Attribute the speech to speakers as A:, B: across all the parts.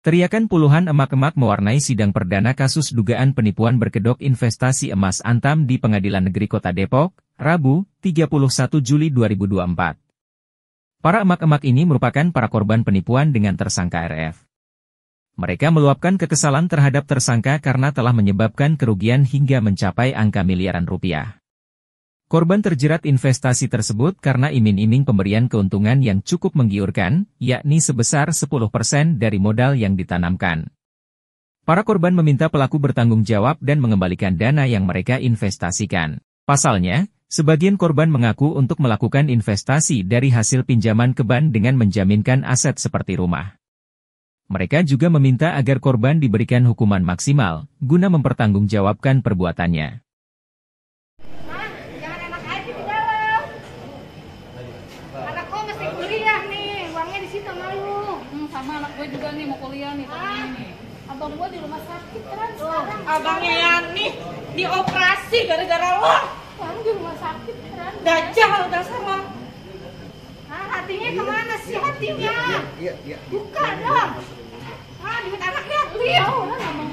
A: Teriakan puluhan emak-emak mewarnai sidang perdana kasus dugaan penipuan berkedok investasi emas Antam di Pengadilan Negeri Kota Depok, Rabu, 31 Juli 2024. Para emak-emak ini merupakan para korban penipuan dengan tersangka RF. Mereka meluapkan kekesalan terhadap tersangka karena telah menyebabkan kerugian hingga mencapai angka miliaran rupiah. Korban terjerat investasi tersebut karena iming-iming pemberian keuntungan yang cukup menggiurkan, yakni sebesar 10% dari modal yang ditanamkan. Para korban meminta pelaku bertanggung jawab dan mengembalikan dana yang mereka investasikan. Pasalnya, sebagian korban mengaku untuk melakukan investasi dari hasil pinjaman ke bank dengan menjaminkan aset seperti rumah. Mereka juga meminta agar korban diberikan hukuman maksimal, guna mempertanggungjawabkan perbuatannya.
B: Sama anak gue juga nih mau kuliah nih nih.
C: Abang gue di rumah sakit kan sekarang.
B: Abangnya Yani dioperasi gara-gara lo.
C: Sekarang di rumah sakit kan.
B: Dajjal dasar lo.
C: Hatinya kemana sih hatinya?
D: Iya.
C: Buka dong. Duit anak yatim.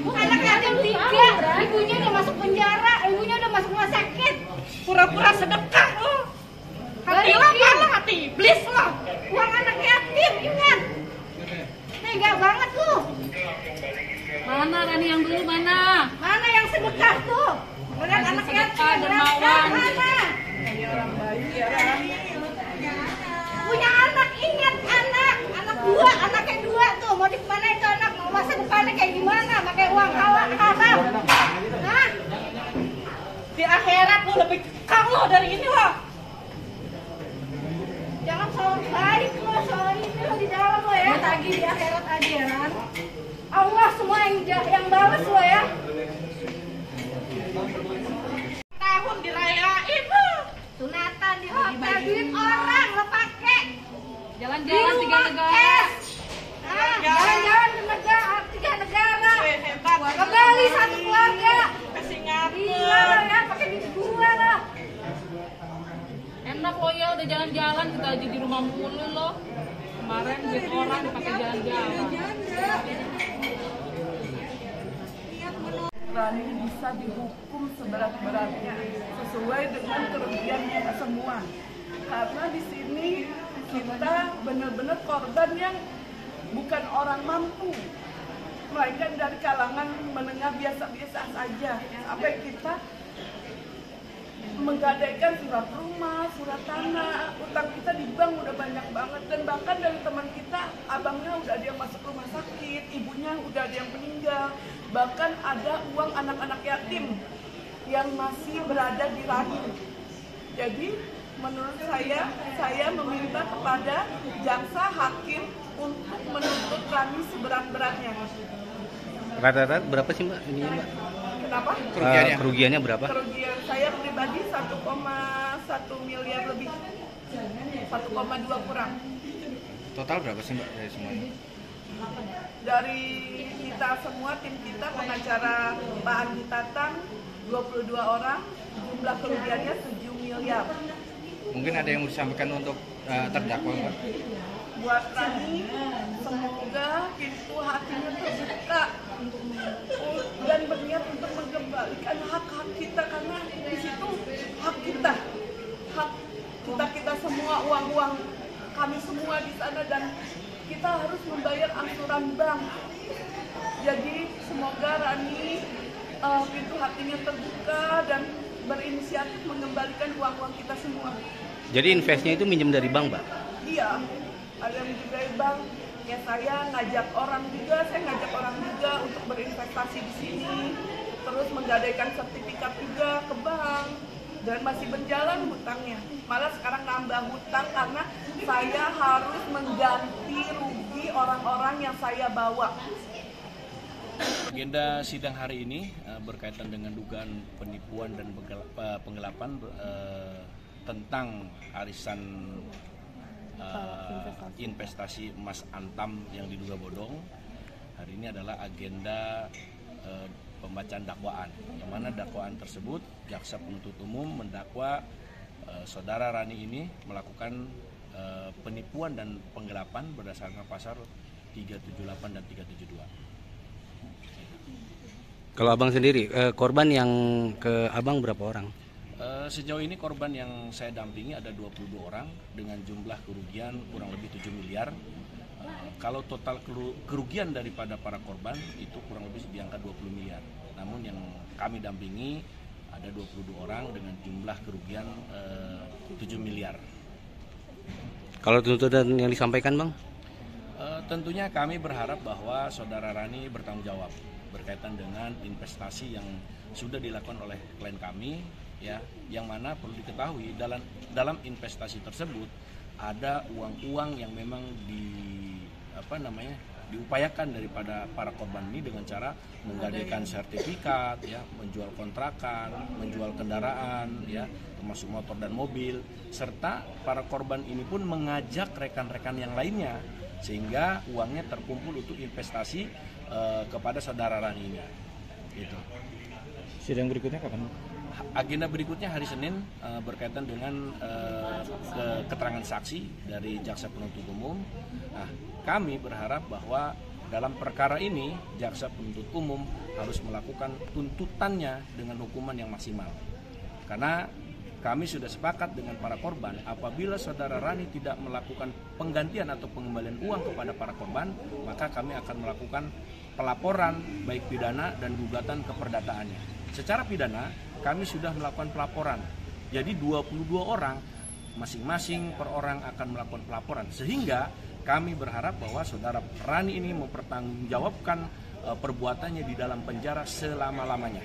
C: Anak yatim 3. Ibunya udah masuk penjara. Ibunya udah masuk rumah sakit.
B: Pura-pura sedekah lo. Hati lo mana hati iblis lo.
C: Uang anak yatim, ingat. Tega banget tuh.
B: Mana Rani yang dulu mana?
C: Mana yang sedekah tuh? Melihat anak yatim
B: dermawan.
C: Mana?
B: Orang baik ya.
C: Punya anak, ingat anak 2, anaknya 2 tuh. Mau di mana itu anak? Mau masa depannya kayak gimana? Pakai uang haram. Hah?
B: Di akhirat lo lebih kekal lo dari ini lo.
C: Jangan soal baik lo, soal ini lo di dalam lo ya.
B: Tagi di akhirat aja ya kan.
C: Allah semua yang balas lo ya.
B: Tahun dirayain lo.
C: Sunatan di hotel, duit orang lo pakai.
B: Jalan-jalan 3 negara.
C: Jalan-jalan ke negara, 3 negara.
B: Hebat.
C: Ke Bali 1 keluarga.
B: Ke Singapura.
C: Gila lo ya, pakai duit gua lo.
B: Enak lo ya udah jalan-jalan, kita aja di rumah mulu lo. Kemarin duit orang dipakai jalan-jalan.
E: Rani bisa dihukum seberat-beratnya sesuai dengan kerugian kita semua. Karena di sini kita benar-benar korban yang bukan orang mampu, melainkan dari kalangan menengah biasa-biasa saja. Sampai kita menggadaikan surat rumah, surat tanah, utang kita di bank udah banyak banget. Dan bahkan dari teman kita, abangnya udah ada yang masuk rumah sakit, ibunya udah ada yang meninggal. Bahkan ada uang anak-anak yatim yang masih berada di Rani. Jadi menurut saya meminta kepada jaksa hakim untuk menuntut Rani seberat-beratnya.
D: Rata-rata berapa sih Mbak ini Mbak?
E: Kenapa?
D: Kerugiannya berapa?
E: Kerugian saya pribadi 1,1 miliar lebih, 1,2 kurang.
D: Total berapa sih Mbak dari semuanya?
E: Dari kita semua, tim kita, pengacara Pak Andi Tatang, 22 orang, jumlah kerugiannya 7 miliar.
D: Mungkin ada yang mau disampaikan untuk terdakwa Mbak?
E: Buat Rani, semoga pintu hatinya terbuka dan berniat untuk mengembalikan hak-hak kita, karena di situ hak kita, hak kita semua, uang kami semua di sana, dan kita harus membayar angsuran bank. Jadi semoga Rani pintu hatinya terbuka dan berinisiatif mengembalikan uang kita semua.
D: Jadi investnya itu minjem dari bank Mbak?
E: Iya, ada yang juga bank. Ya saya ngajak orang juga untuk berinvestasi di sini, terus menggadaikan sertifikat juga ke bank, dan masih berjalan hutangnya. Malah sekarang nambah hutang karena saya harus mengganti rugi orang-orang yang saya bawa.
F: Agenda sidang hari ini berkaitan dengan dugaan penipuan dan penggelapan tentang arisan investasi emas Antam yang diduga bodong. Hari ini adalah agenda pembacaan dakwaan, yang mana dakwaan tersebut jaksa penuntut umum mendakwa saudara Rani ini melakukan penipuan dan penggelapan berdasarkan pasal 378 dan 372.
G: Kalau abang sendiri, korban yang ke abang berapa orang?
F: Sejauh ini korban yang saya dampingi ada 22 orang dengan jumlah kerugian kurang lebih 7 miliar. Kalau total kerugian daripada para korban itu kurang lebih di angka 20 miliar. Namun yang kami dampingi ada 22 orang dengan jumlah kerugian 7 miliar.
G: Kalau tuntutan yang disampaikan bang?
F: Tentunya kami berharap bahwa saudara Rani bertanggung jawab berkaitan dengan investasi yang sudah dilakukan oleh klien kami, ya, yang mana perlu diketahui dalam investasi tersebut ada uang-uang yang memang diupayakan daripada para korban ini dengan cara menggadaikan sertifikat, ya, menjual kontrakan, menjual kendaraan, ya, termasuk motor dan mobil, serta para korban ini pun mengajak rekan-rekan yang lainnya sehingga uangnya terkumpul untuk investasi kepada saudara Rani ini. Gitu.
D: Sidang berikutnya kapan?
F: Agenda berikutnya hari Senin berkaitan dengan keterangan saksi dari jaksa penuntut umum. Nah, kami berharap bahwa dalam perkara ini jaksa penuntut umum harus melakukan tuntutannya dengan hukuman yang maksimal. Karena kami sudah sepakat dengan para korban apabila saudara Rani tidak melakukan penggantian atau pengembalian uang kepada para korban, maka kami akan melakukan pelaporan baik pidana dan gugatan keperdataannya. Secara pidana kami sudah melakukan pelaporan. Jadi 22 orang masing-masing per orang akan melakukan pelaporan, sehingga kami berharap bahwa saudara Rani ini mempertanggungjawabkan perbuatannya di dalam penjara selama-lamanya.